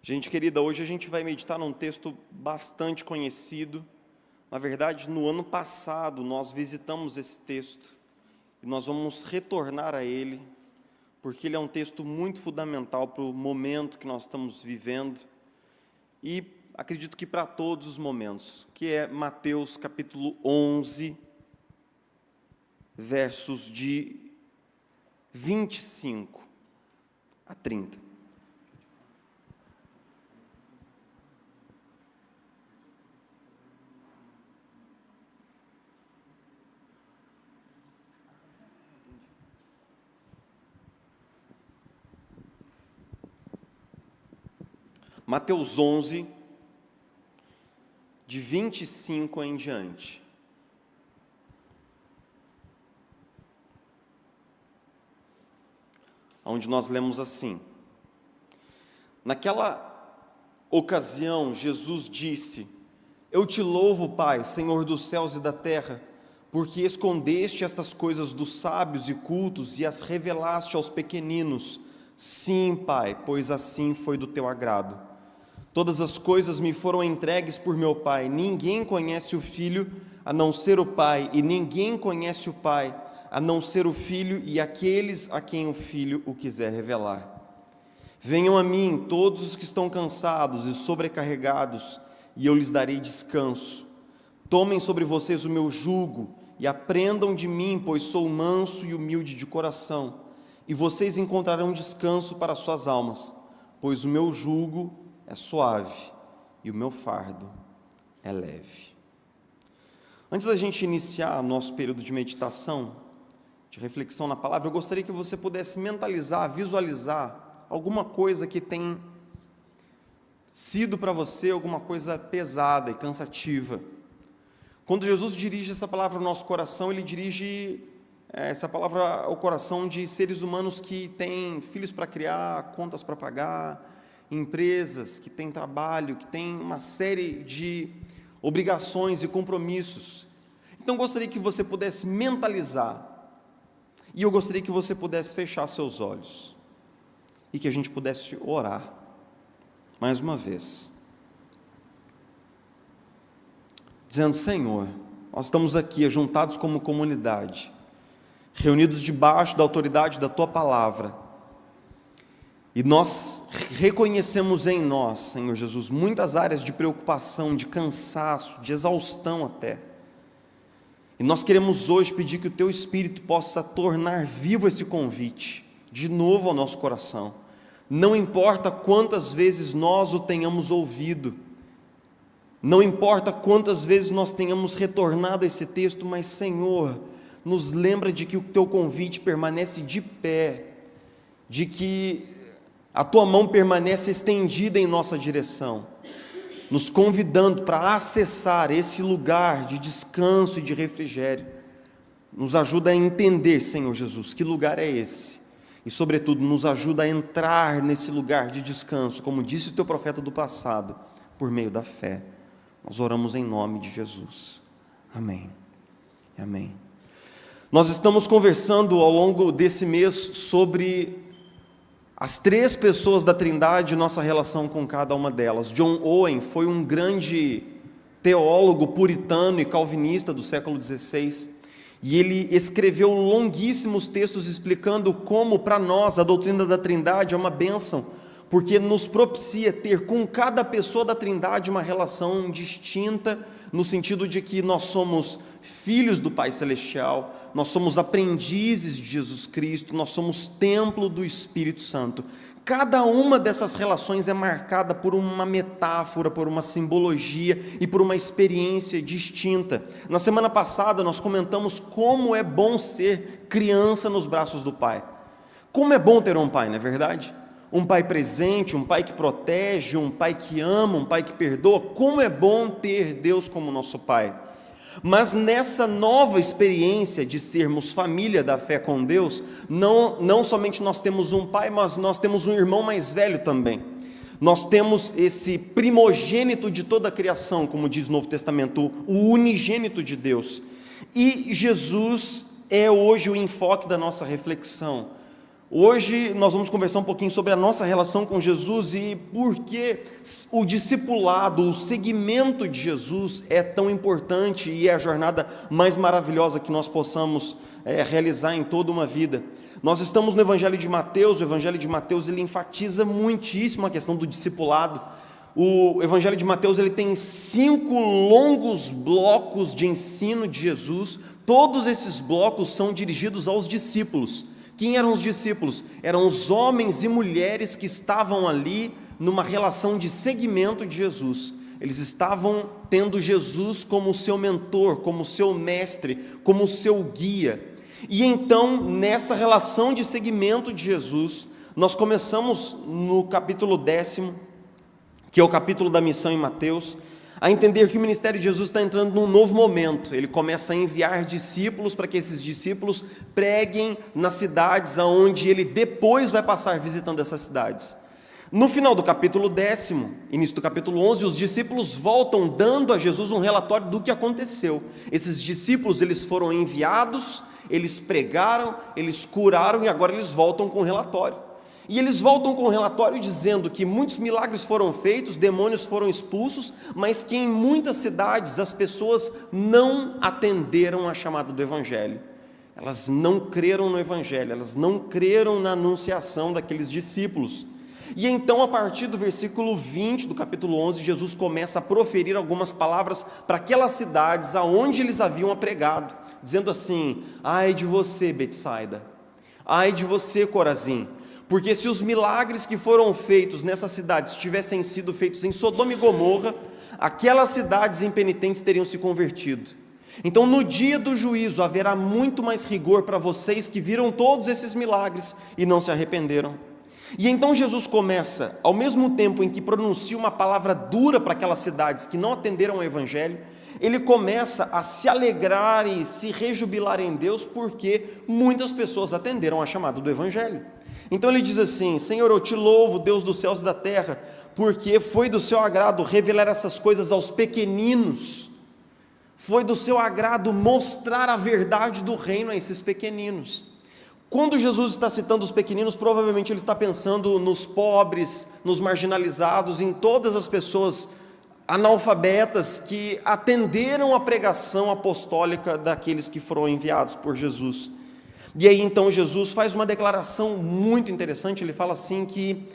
Gente querida, hoje a gente vai meditar num texto bastante conhecido. Na verdade, no ano passado nós visitamos esse texto e nós vamos retornar a ele, porque ele é um texto muito fundamental para o momento que nós estamos vivendo e acredito que para todos os momentos, que é Mateus capítulo 11, versos de 25 a 30. Mateus 11, de 25 em diante. Onde nós lemos assim: Naquela ocasião, Jesus disse: Eu te louvo, Pai, Senhor dos céus e da terra, porque escondeste estas coisas dos sábios e cultos e as revelaste aos pequeninos. Sim, Pai, pois assim foi do teu agrado. Todas as coisas me foram entregues por meu Pai. Ninguém conhece o Filho a não ser o Pai, e ninguém conhece o Pai a não ser o Filho e aqueles a quem o Filho o quiser revelar. Venham a mim todos os que estão cansados e sobrecarregados, e eu lhes darei descanso. Tomem sobre vocês o meu jugo e aprendam de mim, pois sou manso e humilde de coração, e vocês encontrarão descanso para suas almas, pois o meu jugo é suave e o meu fardo é leve. Antes da gente iniciar nosso período de meditação, de reflexão na palavra, eu gostaria que você pudesse mentalizar, visualizar alguma coisa que tem sido para você alguma coisa pesada e cansativa. Quando Jesus dirige essa palavra ao nosso coração, Ele dirige essa palavra ao coração de seres humanos que têm filhos para criar, contas para pagar, empresas que têm trabalho, que têm uma série de obrigações e compromissos. Então, gostaria que você pudesse mentalizar, e eu gostaria que você pudesse fechar seus olhos, e que a gente pudesse orar, mais uma vez, dizendo: Senhor, nós estamos aqui, juntados como comunidade, reunidos debaixo da autoridade da Tua Palavra, e nós reconhecemos em nós, Senhor Jesus, muitas áreas de preocupação, de cansaço, de exaustão até. E nós queremos hoje pedir que o Teu Espírito possa tornar vivo esse convite, de novo ao nosso coração. Não importa quantas vezes nós o tenhamos ouvido, não importa quantas vezes nós tenhamos retornado a esse texto, mas, Senhor, nos lembra de que o Teu convite permanece de pé, de que a Tua mão permanece estendida em nossa direção, nos convidando para acessar esse lugar de descanso e de refrigério. Nos ajuda a entender, Senhor Jesus, que lugar é esse, e sobretudo nos ajuda a entrar nesse lugar de descanso, como disse o Teu profeta do passado, por meio da fé. Nós oramos em nome de Jesus. Amém. Amém. Nós estamos conversando ao longo desse mês sobre as três pessoas da Trindade, nossa relação com cada uma delas. John Owen foi um grande teólogo puritano e calvinista do século XVI, e ele escreveu longuíssimos textos explicando como para nós a doutrina da Trindade é uma bênção, porque nos propicia ter com cada pessoa da Trindade uma relação distinta, no sentido de que nós somos filhos do Pai Celestial, nós somos aprendizes de Jesus Cristo, nós somos templo do Espírito Santo. Cada uma dessas relações é marcada por uma metáfora, por uma simbologia e por uma experiência distinta. Na semana passada nós comentamos como é bom ser criança nos braços do Pai. Como é bom ter um pai, não é verdade? Um pai presente, um pai que protege, um pai que ama, um pai que perdoa. Como é bom ter Deus como nosso Pai. Mas nessa nova experiência de sermos família da fé com Deus, não somente nós temos um pai, mas nós temos um irmão mais velho também. Nós temos esse primogênito de toda a criação, como diz o Novo Testamento, o unigênito de Deus. E Jesus é hoje o enfoque da nossa reflexão. Hoje nós vamos conversar um pouquinho sobre a nossa relação com Jesus e por que o discipulado, o seguimento de Jesus é tão importante e é a jornada mais maravilhosa que nós possamos realizar em toda uma vida. Nós estamos no Evangelho de Mateus. O Evangelho de Mateus ele enfatiza muitíssimo a questão do discipulado. O Evangelho de Mateus ele tem 5 longos blocos de ensino de Jesus. Todos esses blocos são dirigidos aos discípulos. Quem eram os discípulos? Eram os homens e mulheres que estavam ali numa relação de seguimento de Jesus. Eles estavam tendo Jesus como seu mentor, como seu mestre, como seu guia. E então, nessa relação de seguimento de Jesus, nós começamos no capítulo 10º, que é o capítulo da missão em Mateus, a entender que o ministério de Jesus está entrando num novo momento. Ele começa a enviar discípulos para que esses discípulos preguem nas cidades aonde ele depois vai passar visitando essas cidades. No final do capítulo 10º, início do capítulo 11, os discípulos voltam dando a Jesus um relatório do que aconteceu. Esses discípulos eles foram enviados, eles pregaram, eles curaram e agora eles voltam com um relatório. E eles voltam com um relatório dizendo que muitos milagres foram feitos, demônios foram expulsos, mas que em muitas cidades as pessoas não atenderam à chamada do Evangelho. Elas não creram no Evangelho, elas não creram na anunciação daqueles discípulos. E então, a partir do versículo 20 do capítulo 11, Jesus começa a proferir algumas palavras para aquelas cidades aonde eles haviam pregado, dizendo assim: ai de você, Betsaida, ai de você, Corazim, porque se os milagres que foram feitos nessas cidades tivessem sido feitos em Sodoma e Gomorra, aquelas cidades impenitentes teriam se convertido. Então, no dia do juízo, haverá muito mais rigor para vocês que viram todos esses milagres e não se arrependeram. E então Jesus começa, ao mesmo tempo em que pronuncia uma palavra dura para aquelas cidades que não atenderam ao Evangelho, ele começa a se alegrar e se rejubilar em Deus, porque muitas pessoas atenderam a chamada do Evangelho. Então ele diz assim: Senhor, eu te louvo, Deus dos céus e da terra, porque foi do seu agrado revelar essas coisas aos pequeninos, foi do seu agrado mostrar a verdade do reino a esses pequeninos. Quando Jesus está citando os pequeninos, provavelmente ele está pensando nos pobres, nos marginalizados, em todas as pessoas analfabetas que atenderam a pregação apostólica daqueles que foram enviados por Jesus. E aí então Jesus faz uma declaração muito interessante. Ele fala assim que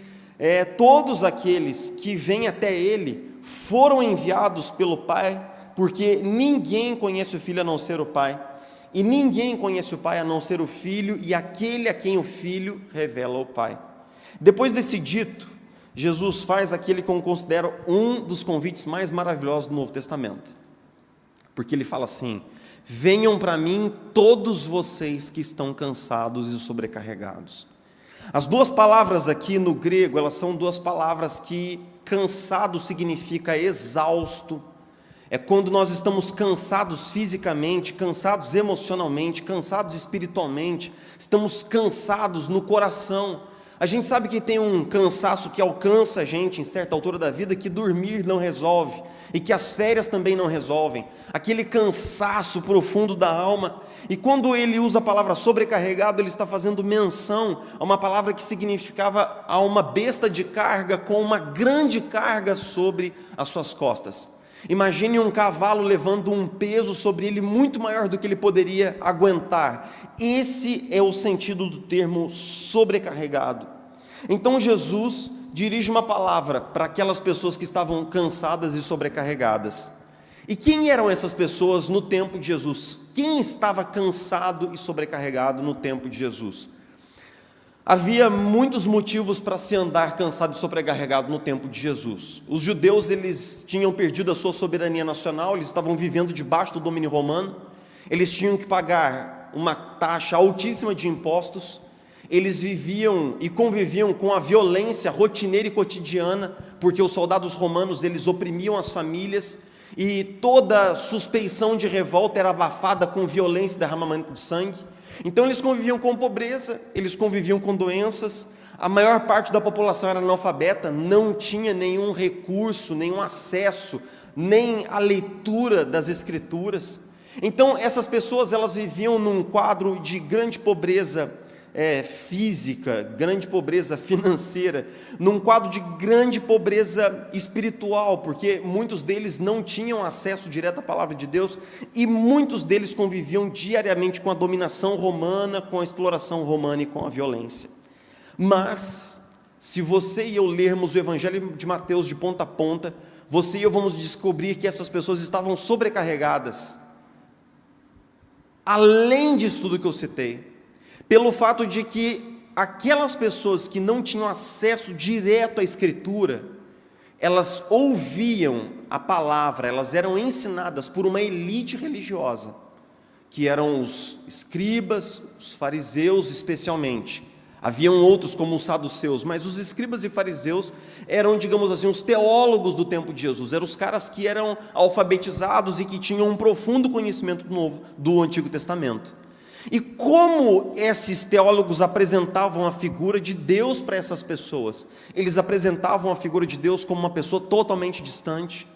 todos aqueles que vêm até ele foram enviados pelo Pai, porque ninguém conhece o Filho a não ser o Pai, e ninguém conhece o Pai a não ser o Filho, e aquele a quem o Filho revela o Pai. Depois desse dito, Jesus faz aquele que eu considero um dos convites mais maravilhosos do Novo Testamento, porque ele fala assim: venham para mim todos vocês que estão cansados e sobrecarregados. As duas palavras aqui no grego, elas são duas palavras que cansado significa exausto. É quando nós estamos cansados fisicamente, cansados emocionalmente, cansados espiritualmente, estamos cansados no coração. A gente sabe que tem um cansaço que alcança a gente em certa altura da vida, que dormir não resolve, e que as férias também não resolvem, aquele cansaço profundo da alma. E quando ele usa a palavra sobrecarregado, ele está fazendo menção a uma palavra que significava a uma besta de carga com uma grande carga sobre as suas costas. Imagine um cavalo levando um peso sobre ele muito maior do que ele poderia aguentar. Esse é o sentido do termo sobrecarregado. Então Jesus dirige uma palavra para aquelas pessoas que estavam cansadas e sobrecarregadas. E quem eram essas pessoas no tempo de Jesus? Quem estava cansado e sobrecarregado no tempo de Jesus? Havia muitos motivos para se andar cansado e sobrecarregado no tempo de Jesus. Os judeus, eles tinham perdido a sua soberania nacional, eles estavam vivendo debaixo do domínio romano, eles tinham que pagar uma taxa altíssima de impostos, eles viviam e conviviam com a violência rotineira e cotidiana, porque os soldados romanos, eles oprimiam as famílias, e toda suspeição de revolta era abafada com violência e derramamento de sangue. Então eles conviviam com pobreza, eles conviviam com doenças, a maior parte da população era analfabeta, não tinha nenhum recurso, nenhum acesso, nem a leitura das escrituras. Então essas pessoas, elas viviam num quadro de grande pobreza física, grande pobreza financeira, num quadro de grande pobreza espiritual, porque muitos deles não tinham acesso direto à palavra de Deus e muitos deles conviviam diariamente com a dominação romana, com a exploração romana e com a violência. Mas, se você e eu lermos o Evangelho de Mateus de ponta a ponta, você e eu vamos descobrir que essas pessoas estavam sobrecarregadas, além disso tudo que eu citei, pelo fato de que aquelas pessoas que não tinham acesso direto à Escritura, elas ouviam a palavra, elas eram ensinadas por uma elite religiosa, que eram os escribas, os fariseus especialmente. Haviam outros como os saduceus, mas os escribas e fariseus eram, digamos assim, os teólogos do tempo de Jesus, eram os caras que eram alfabetizados e que tinham um profundo conhecimento do Antigo Testamento. E como esses teólogos apresentavam a figura de Deus para essas pessoas? Eles apresentavam a figura de Deus como uma pessoa totalmente distante,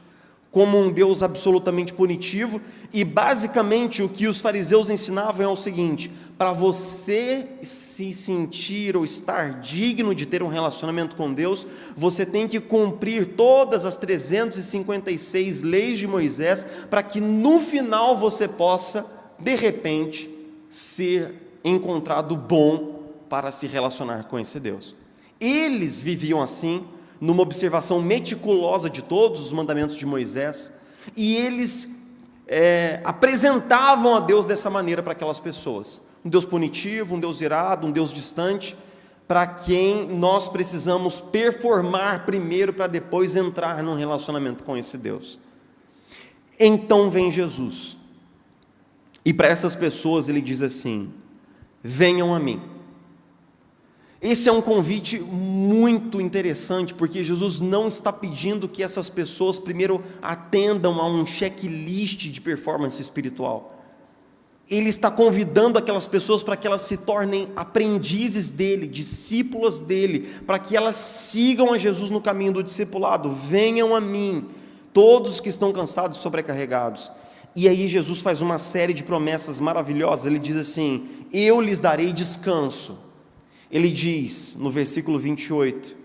como um Deus absolutamente punitivo, e basicamente o que os fariseus ensinavam é o seguinte: para você se sentir ou estar digno de ter um relacionamento com Deus, você tem que cumprir todas as 356 leis de Moisés, para que no final você possa, de repente, ser encontrado bom para se relacionar com esse Deus. Eles viviam assim, numa observação meticulosa de todos os mandamentos de Moisés, e eles apresentavam a Deus dessa maneira para aquelas pessoas: um Deus punitivo, um Deus irado, um Deus distante, para quem nós precisamos performar primeiro para depois entrar num relacionamento com esse Deus. Então vem Jesus, e para essas pessoas ele diz assim: venham a mim. Esse é um convite muito interessante, porque Jesus não está pedindo que essas pessoas primeiro atendam a um checklist de performance espiritual. Ele está convidando aquelas pessoas para que elas se tornem aprendizes dele, discípulas dele, para que elas sigam a Jesus no caminho do discipulado. Venham a mim, todos que estão cansados e sobrecarregados. E aí Jesus faz uma série de promessas maravilhosas. Ele diz assim: eu lhes darei descanso. Ele diz no versículo 28,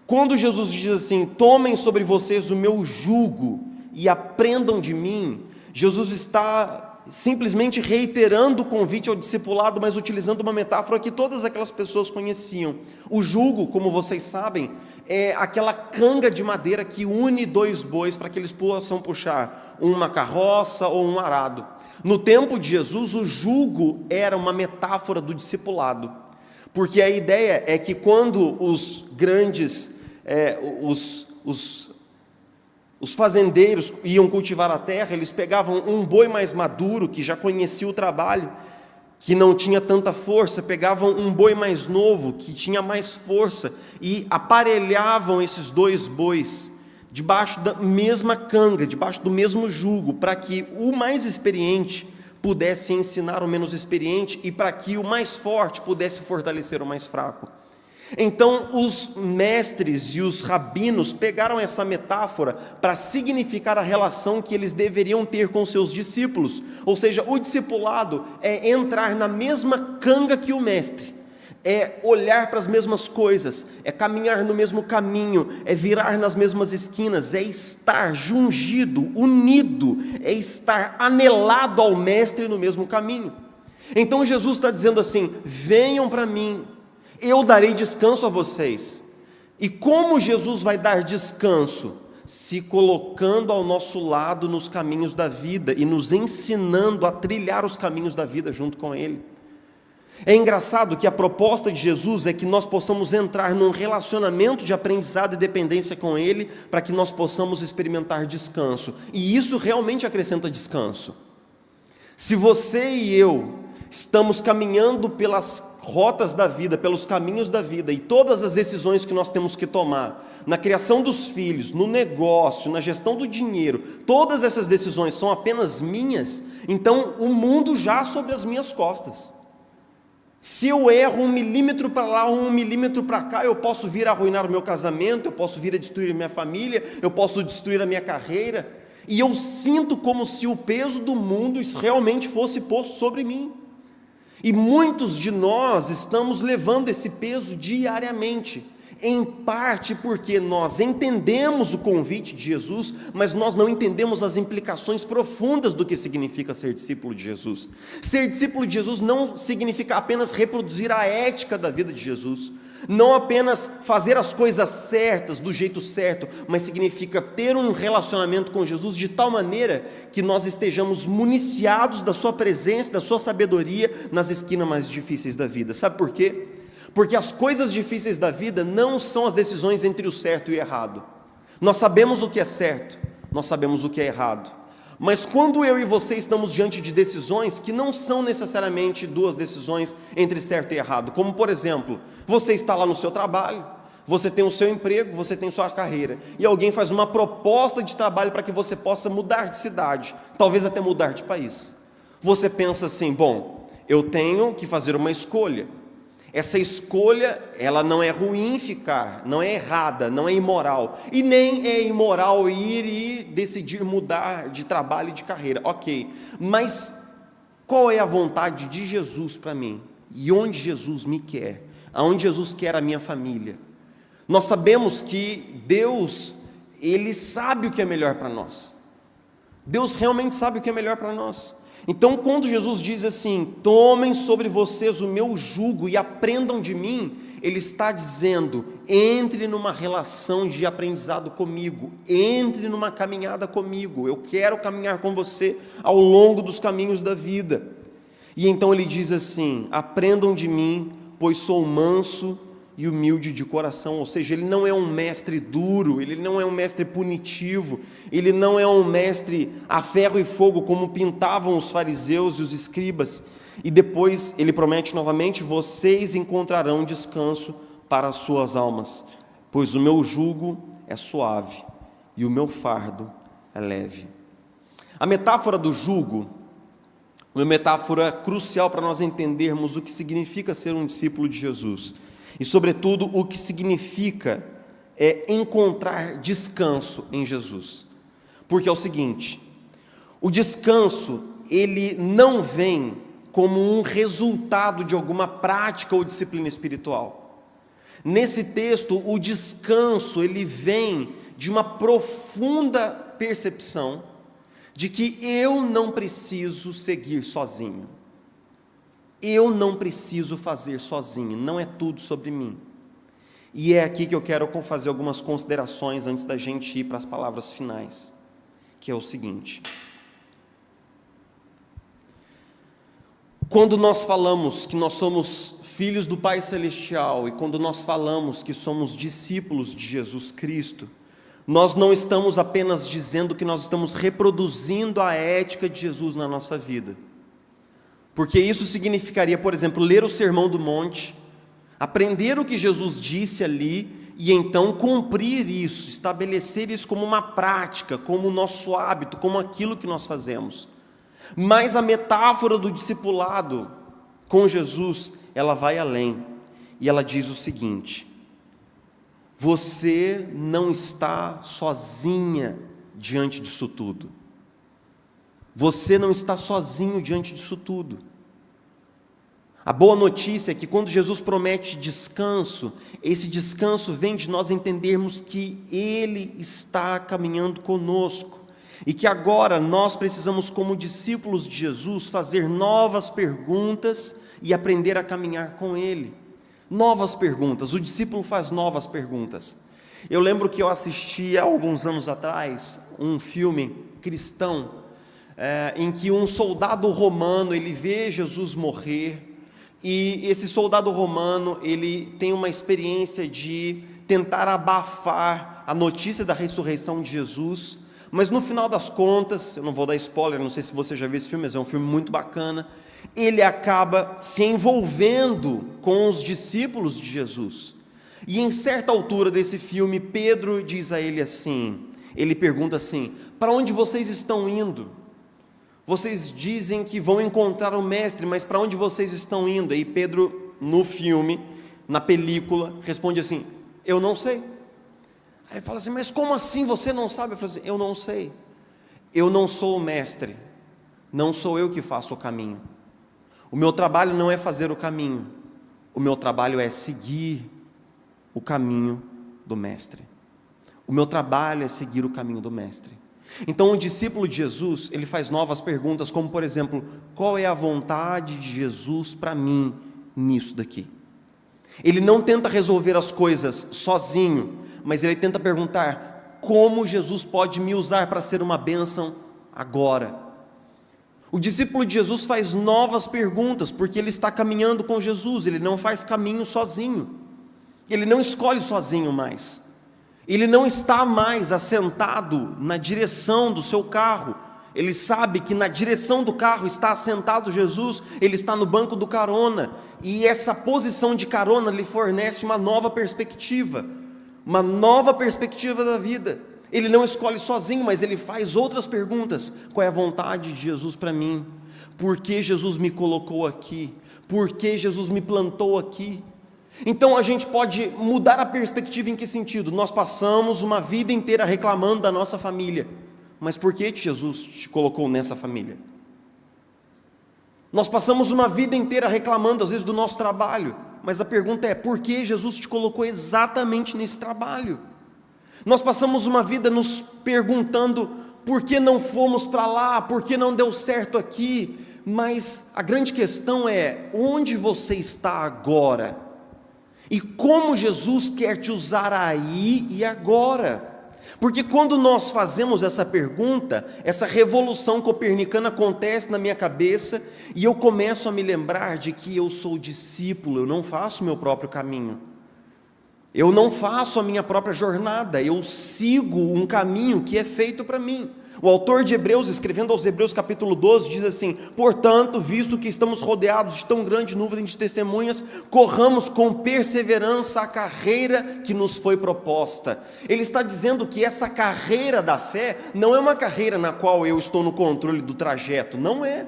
quando Jesus diz assim: tomem sobre vocês o meu jugo e aprendam de mim, Jesus está simplesmente reiterando o convite ao discipulado, mas utilizando uma metáfora que todas aquelas pessoas conheciam. O jugo, como vocês sabem, é aquela canga de madeira que une dois bois para que eles possam puxar uma carroça ou um arado. No tempo de Jesus, o jugo era uma metáfora do discipulado, porque a ideia é que quando os grandes, os fazendeiros iam cultivar a terra, eles pegavam um boi mais maduro, que já conhecia o trabalho, que não tinha tanta força, pegavam um boi mais novo, que tinha mais força, e aparelhavam esses dois bois debaixo da mesma canga, debaixo do mesmo jugo, para que o mais experiente pudesse ensinar o menos experiente e para que o mais forte pudesse fortalecer o mais fraco. Então os mestres e os rabinos pegaram essa metáfora para significar a relação que eles deveriam ter com seus discípulos, ou seja, o discipulado é entrar na mesma canga que o mestre, é olhar para as mesmas coisas, é caminhar no mesmo caminho, é virar nas mesmas esquinas, é estar jungido, unido, é estar anelado ao mestre no mesmo caminho. Então Jesus está dizendo assim: venham para mim, eu darei descanso a vocês. E como Jesus vai dar descanso? Se colocando ao nosso lado nos caminhos da vida e nos ensinando a trilhar os caminhos da vida junto com Ele. É engraçado que a proposta de Jesus é que nós possamos entrar num relacionamento de aprendizado e dependência com Ele, para que nós possamos experimentar descanso, e isso realmente acrescenta descanso. Se você e eu estamos caminhando pelas rotas da vida, pelos caminhos da vida, e todas as decisões que nós temos que tomar, na criação dos filhos, no negócio, na gestão do dinheiro, todas essas decisões são apenas minhas, então o mundo jaz sobre as minhas costas. Se eu erro 1 milímetro para lá, 1 milímetro para cá, eu posso vir a arruinar o meu casamento, eu posso vir a destruir a minha família, eu posso destruir a minha carreira, e eu sinto como se o peso do mundo realmente fosse posto sobre mim. E muitos de nós estamos levando esse peso diariamente, em parte porque nós entendemos o convite de Jesus, mas nós não entendemos as implicações profundas do que significa ser discípulo de Jesus. Ser discípulo de Jesus não significa apenas reproduzir a ética da vida de Jesus, não apenas fazer as coisas certas, do jeito certo, mas significa ter um relacionamento com Jesus de tal maneira que nós estejamos municiados da sua presença, da sua sabedoria nas esquinas mais difíceis da vida. Sabe por quê? Porque as coisas difíceis da vida não são as decisões entre o certo e o errado. Nós sabemos o que é certo, nós sabemos o que é errado. Mas quando eu e você estamos diante de decisões que não são necessariamente duas decisões entre certo e errado, como por exemplo, você está lá no seu trabalho, você tem o seu emprego, você tem sua carreira, e alguém faz uma proposta de trabalho para que você possa mudar de cidade, talvez até mudar de país. Você pensa assim, bom, eu tenho que fazer uma escolha. Essa escolha, ela não é ruim ficar, não é errada, não é imoral, e nem é imoral ir e decidir mudar de trabalho e de carreira, ok, mas qual é a vontade de Jesus para mim? E onde Jesus me quer? Aonde Jesus quer a minha família? Nós sabemos que Deus, Ele sabe o que é melhor para nós, Deus realmente sabe o que é melhor para nós. Então, quando Jesus diz assim, tomem sobre vocês o meu jugo e aprendam de mim, Ele está dizendo, entre numa relação de aprendizado comigo, entre numa caminhada comigo, eu quero caminhar com você ao longo dos caminhos da vida. E então Ele diz assim, aprendam de mim, pois sou manso e humilde de coração, ou seja, Ele não é um mestre duro, Ele não é um mestre punitivo, Ele não é um mestre a ferro e fogo, como pintavam os fariseus e os escribas, e depois Ele promete novamente, vocês encontrarão descanso para as suas almas, pois o meu jugo é suave, e o meu fardo é leve. A metáfora do jugo, uma metáfora crucial para nós entendermos o que significa ser um discípulo de Jesus, e sobretudo o que significa encontrar descanso em Jesus, porque é o seguinte, o descanso ele não vem como um resultado de alguma prática ou disciplina espiritual. Nesse texto, o descanso ele vem de uma profunda percepção de que eu não preciso seguir sozinho. Eu não preciso fazer sozinho, não é tudo sobre mim. E é aqui que eu quero fazer algumas considerações antes da gente ir para as palavras finais, que é o seguinte. Quando nós falamos que nós somos filhos do Pai Celestial e quando nós falamos que somos discípulos de Jesus Cristo, nós não estamos apenas dizendo que nós estamos reproduzindo a ética de Jesus na nossa vida. Porque isso significaria, por exemplo, ler o Sermão do Monte, aprender o que Jesus disse ali e então cumprir isso, estabelecer isso como uma prática, como o nosso hábito, como aquilo que nós fazemos. Mas a metáfora do discipulado com Jesus, ela vai além e ela diz o seguinte: você não está sozinha diante disso tudo. Você não está sozinho diante disso tudo. A boa notícia é que quando Jesus promete descanso, esse descanso vem de nós entendermos que Ele está caminhando conosco e que agora nós precisamos, como discípulos de Jesus, fazer novas perguntas e aprender a caminhar com Ele. Novas perguntas, o discípulo faz novas perguntas. Eu lembro que eu assisti há alguns anos atrás um filme cristão, em que um soldado romano, ele vê Jesus morrer, e esse soldado romano, ele tem uma experiência de tentar abafar a notícia da ressurreição de Jesus, mas no final das contas, eu não vou dar spoiler, não sei se você já viu esse filme, mas é um filme muito bacana, ele acaba se envolvendo com os discípulos de Jesus, e em certa altura desse filme, Pedro diz a ele assim, ele pergunta assim, para onde vocês estão indo? Vocês dizem que vão encontrar o mestre, mas para onde vocês estão indo? Aí Pedro, no filme, na película, responde assim, eu não sei. Aí ele fala assim, mas como assim você não sabe? Eu falo assim, eu não sei. Eu não sou o mestre, não sou eu que faço o caminho. O meu trabalho não é fazer o caminho, o meu trabalho é seguir o caminho do Mestre. O meu trabalho é seguir o caminho do Mestre. Então o discípulo de Jesus, ele faz novas perguntas, como por exemplo, qual é a vontade de Jesus para mim nisso daqui? Ele não tenta resolver as coisas sozinho, mas ele tenta perguntar, como Jesus pode me usar para ser uma bênção agora? O discípulo de Jesus faz novas perguntas, porque ele está caminhando com Jesus, ele não faz caminho sozinho, ele não escolhe sozinho mais. Ele não está mais assentado na direção do seu carro, ele sabe que na direção do carro está assentado Jesus, ele está no banco do carona, e essa posição de carona lhe fornece uma nova perspectiva da vida. Ele não escolhe sozinho, mas ele faz outras perguntas. Qual é a vontade de Jesus para mim? Por que Jesus me colocou aqui? Por que Jesus me plantou aqui? Então a gente pode mudar a perspectiva em que sentido? Nós passamos uma vida inteira reclamando da nossa família, mas por que Jesus te colocou nessa família? Nós passamos uma vida inteira reclamando às vezes do nosso trabalho, mas a pergunta é, por que Jesus te colocou exatamente nesse trabalho? Nós passamos uma vida nos perguntando, por que não fomos para lá, por que não deu certo aqui? Mas a grande questão é, onde você está agora? E como Jesus quer te usar aí e agora? Porque quando nós fazemos essa pergunta, essa revolução copernicana acontece na minha cabeça e eu começo a me lembrar de que eu sou discípulo, eu não faço o meu próprio caminho, eu não faço a minha própria jornada, eu sigo um caminho que é feito para mim. O autor de Hebreus, escrevendo aos Hebreus capítulo 12, diz assim, portanto, visto que estamos rodeados de tão grande nuvem de testemunhas, corramos com perseverança a carreira que nos foi proposta. Ele está dizendo que essa carreira da fé não é uma carreira na qual eu estou no controle do trajeto, não é.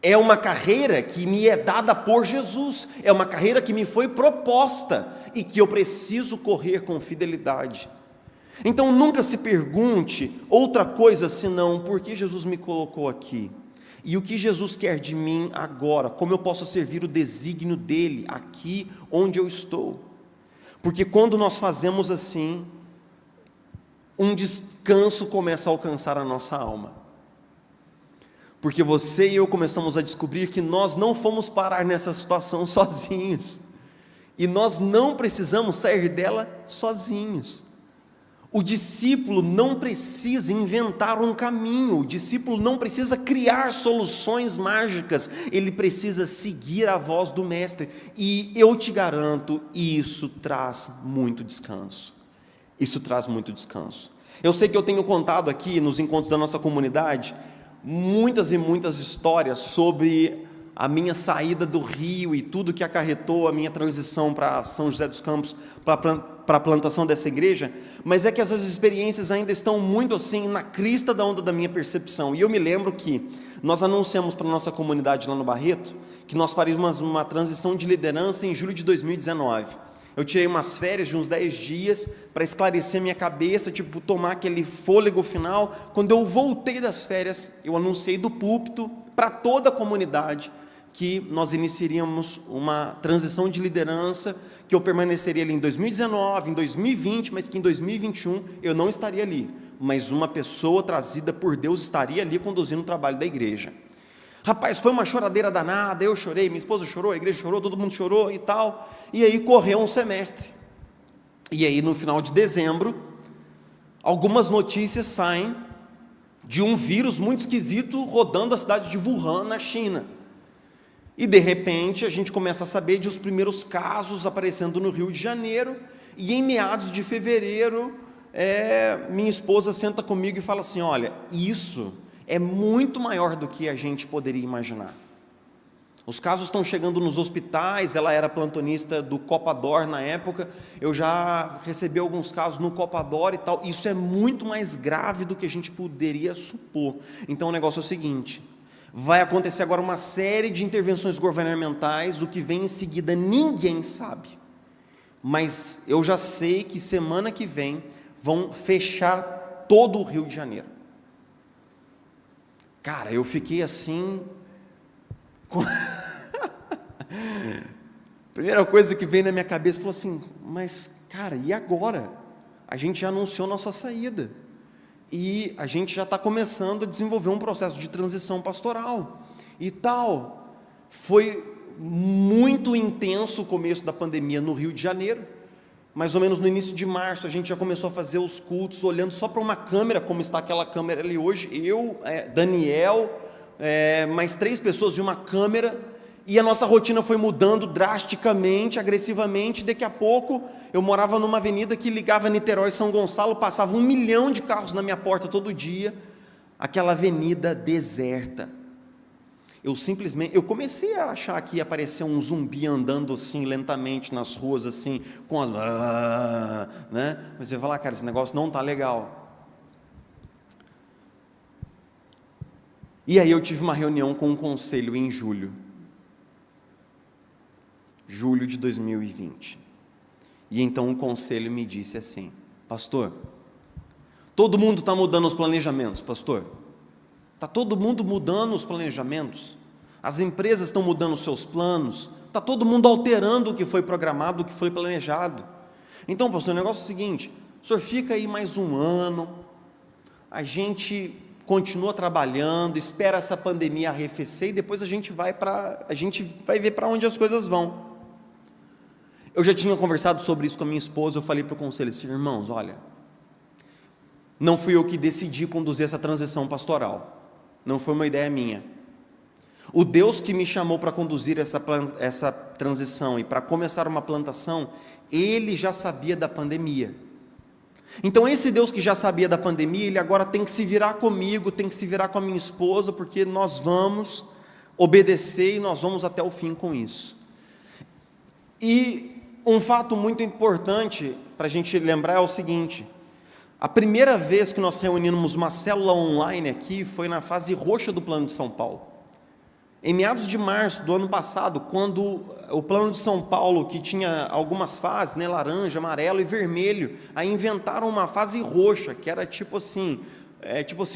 É uma carreira que me é dada por Jesus, é uma carreira que me foi proposta e que eu preciso correr com fidelidade. Então nunca se pergunte outra coisa senão por que Jesus me colocou aqui e o que Jesus quer de mim agora, como eu posso servir o desígnio dele aqui onde eu estou. Porque quando nós fazemos assim, um descanso começa a alcançar a nossa alma. Porque você e eu começamos a descobrir que nós não fomos parar nessa situação sozinhos, e nós não precisamos sair dela sozinhos. O discípulo não precisa inventar um caminho, o discípulo não precisa criar soluções mágicas, ele precisa seguir a voz do Mestre, e eu te garanto, isso traz muito descanso. Isso traz muito descanso. Eu sei que eu tenho contado aqui nos encontros da nossa comunidade muitas e muitas histórias sobre a minha saída do Rio e tudo que acarretou a minha transição para São José dos Campos, para a plantação dessa igreja, mas é que essas experiências ainda estão muito assim na crista da onda da minha percepção. E eu me lembro que nós anunciamos para a nossa comunidade lá no Barreto que nós faríamos uma transição de liderança em julho de 2019. Eu tirei umas férias de uns 10 dias para esclarecer minha cabeça, tomar aquele fôlego final. Quando eu voltei das férias, eu anunciei do púlpito para toda a comunidade que nós iniciaríamos uma transição de liderança, que eu permaneceria ali em 2019, em 2020, mas que em 2021 eu não estaria ali, mas uma pessoa trazida por Deus estaria ali conduzindo o trabalho da igreja. Rapaz, foi uma choradeira danada, eu chorei, minha esposa chorou, a igreja chorou, todo mundo chorou e tal, e aí correu um semestre, e aí no final de dezembro, algumas notícias saem de um vírus muito esquisito rodando a cidade de Wuhan, na China, e de repente a gente começa a saber de os primeiros casos aparecendo no Rio de Janeiro, e em meados de fevereiro, minha esposa senta comigo e fala assim, olha, isso é muito maior do que a gente poderia imaginar. Os casos estão chegando nos hospitais, ela era plantonista do Copador na época, eu já recebi alguns casos no Copador e tal, isso é muito mais grave do que a gente poderia supor. Então o negócio é o seguinte, vai acontecer agora uma série de intervenções governamentais, o que vem em seguida ninguém sabe, mas eu já sei que semana que vem vão fechar todo o Rio de Janeiro. Cara, eu fiquei assim, Primeira coisa que veio na minha cabeça, falou assim, mas cara, e agora? A gente já anunciou nossa saída, e a gente já está começando a desenvolver um processo de transição pastoral, e tal. Foi muito intenso o começo da pandemia no Rio de Janeiro, mais ou menos no início de março, a gente já começou a fazer os cultos, olhando só para uma câmera, como está aquela câmera ali hoje, eu, Daniel, mais 3 pessoas de uma câmera, e a nossa rotina foi mudando drasticamente, agressivamente. Daqui a pouco, eu morava numa avenida que ligava Niterói e São Gonçalo, passava 1 milhão de carros na minha porta todo dia, aquela avenida deserta. Eu comecei a achar que ia aparecer um zumbi andando assim, lentamente nas ruas, assim, com as... né? Mas você vai falar, cara, esse negócio não está legal. E aí eu tive uma reunião com o conselho em julho de 2020, e então o conselho me disse assim, pastor, todo mundo está mudando os planejamentos, pastor, está todo mundo mudando os planejamentos, as empresas estão mudando os seus planos, está todo mundo alterando o que foi programado, o que foi planejado. Então, pastor, o negócio é o seguinte, o senhor fica aí mais 1 ano, a gente continua trabalhando, espera essa pandemia arrefecer, e depois a gente vai ver para onde as coisas vão. Eu já tinha conversado sobre isso com a minha esposa, eu falei para o conselho assim, irmãos, olha, não fui eu que decidi conduzir essa transição pastoral, não foi uma ideia minha. O Deus que me chamou para conduzir essa transição e para começar uma plantação, Ele já sabia da pandemia. Então esse Deus que já sabia da pandemia, Ele agora tem que se virar comigo, tem que se virar com a minha esposa, porque nós vamos obedecer e nós vamos até o fim com isso. E um fato muito importante para a gente lembrar é o seguinte, a primeira vez que nós reunimos uma célula online aqui, foi na fase roxa do Plano de São Paulo, em meados de março do ano passado, quando o Plano de São Paulo, que tinha algumas fases, né, laranja, amarelo e vermelho, aí inventaram uma fase roxa, que era tipo assim,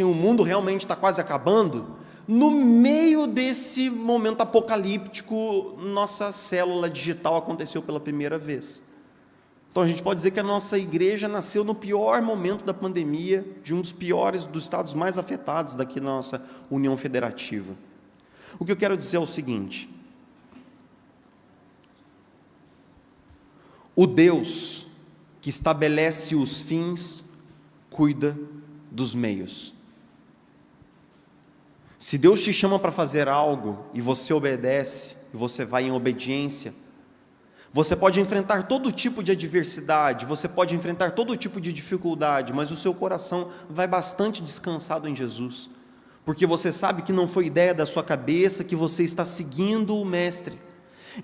o mundo realmente está quase acabando. No meio desse momento apocalíptico, nossa célula digital aconteceu pela primeira vez. Então a gente pode dizer que a nossa igreja nasceu no pior momento da pandemia, de um dos piores, dos estados mais afetados daqui da nossa União Federativa. O que eu quero dizer é o seguinte, o Deus que estabelece os fins, cuida dos meios. Se Deus te chama para fazer algo, e você obedece, e você vai em obediência, você pode enfrentar todo tipo de adversidade, você pode enfrentar todo tipo de dificuldade, mas o seu coração vai bastante descansado em Jesus, porque você sabe que não foi ideia da sua cabeça, que você está seguindo o Mestre.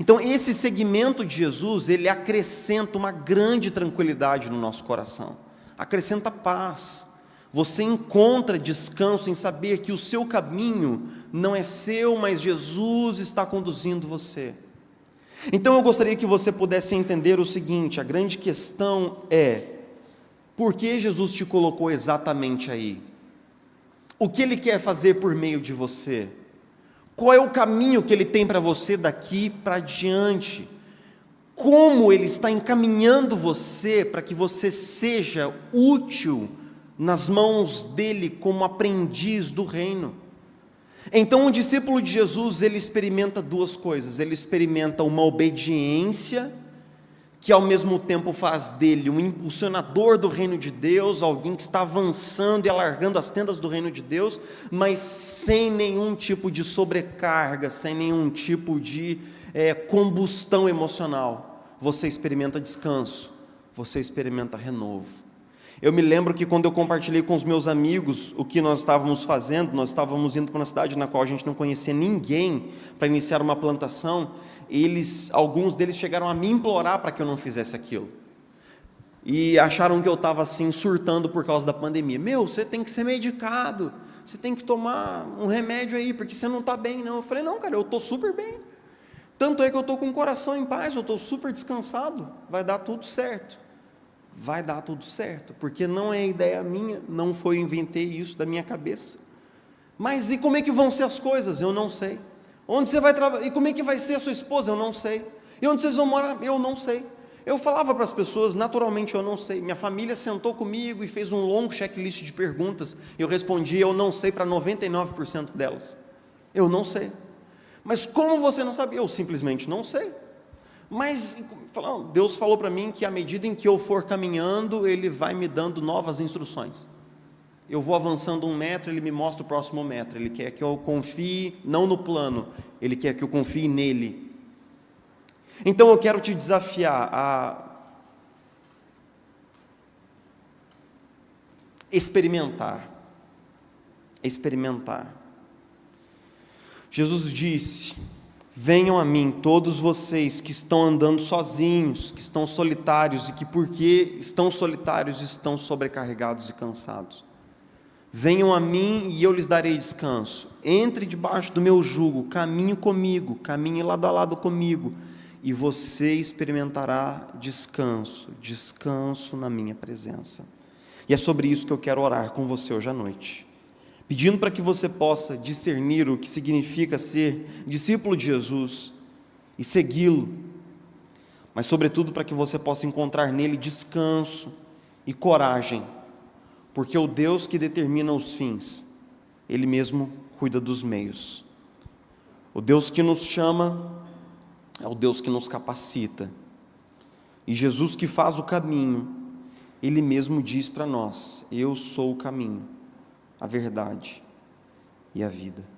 Então esse seguimento de Jesus, ele acrescenta uma grande tranquilidade no nosso coração, acrescenta paz. Você encontra descanso em saber que o seu caminho não é seu, mas Jesus está conduzindo você. Então eu gostaria que você pudesse entender o seguinte, a grande questão é, por que Jesus te colocou exatamente aí? O que Ele quer fazer por meio de você? Qual é o caminho que Ele tem para você daqui para diante? Como Ele está encaminhando você para que você seja útil nas mãos dEle como aprendiz do reino? Então o discípulo de Jesus, ele experimenta 2 coisas, ele experimenta uma obediência, que ao mesmo tempo faz dele um impulsionador do reino de Deus, alguém que está avançando e alargando as tendas do reino de Deus, mas sem nenhum tipo de sobrecarga, sem nenhum tipo de combustão emocional. Você experimenta descanso, você experimenta renovo. Eu me lembro que quando eu compartilhei com os meus amigos o que nós estávamos fazendo, nós estávamos indo para uma cidade na qual a gente não conhecia ninguém para iniciar uma plantação, alguns deles chegaram a me implorar para que eu não fizesse aquilo, e acharam que eu estava assim surtando por causa da pandemia. Você tem que ser medicado, você tem que tomar um remédio aí, porque você não está bem não. Eu falei, não cara, eu estou super bem, tanto é que eu estou com o coração em paz, eu estou super descansado, vai dar tudo certo. Vai dar tudo certo, porque não é ideia minha, não foi eu inventei isso da minha cabeça. Mas e como é que vão ser as coisas? Eu não sei. Onde você vai trabalhar? E como é que vai ser a sua esposa? Eu não sei. E onde vocês vão morar? Eu não sei. Eu falava para as pessoas, naturalmente, eu não sei. Minha família sentou comigo e fez um longo checklist de perguntas. Eu respondi, eu não sei, para 99% delas. Eu não sei. Mas como você não sabe? Eu simplesmente não sei. Mas Deus falou para mim que à medida em que eu for caminhando, Ele vai me dando novas instruções. Eu vou avançando 1 metro, Ele me mostra o próximo metro. Ele quer que eu confie não no plano, Ele quer que eu confie nele. Então eu quero te desafiar a experimentar. Jesus disse: venham a mim todos vocês que estão andando sozinhos, que estão solitários e que porque estão solitários estão sobrecarregados e cansados. Venham a mim e eu lhes darei descanso. Entre debaixo do meu jugo, caminhe comigo, caminhe lado a lado comigo, e você experimentará descanso na minha presença. E é sobre isso que eu quero orar com você hoje à noite, pedindo para que você possa discernir o que significa ser discípulo de Jesus e segui-lo, mas sobretudo para que você possa encontrar nele descanso e coragem, porque o Deus que determina os fins, Ele mesmo cuida dos meios. O Deus que nos chama é o Deus que nos capacita, e Jesus que faz o caminho, Ele mesmo diz para nós: eu sou o caminho, a verdade e a vida.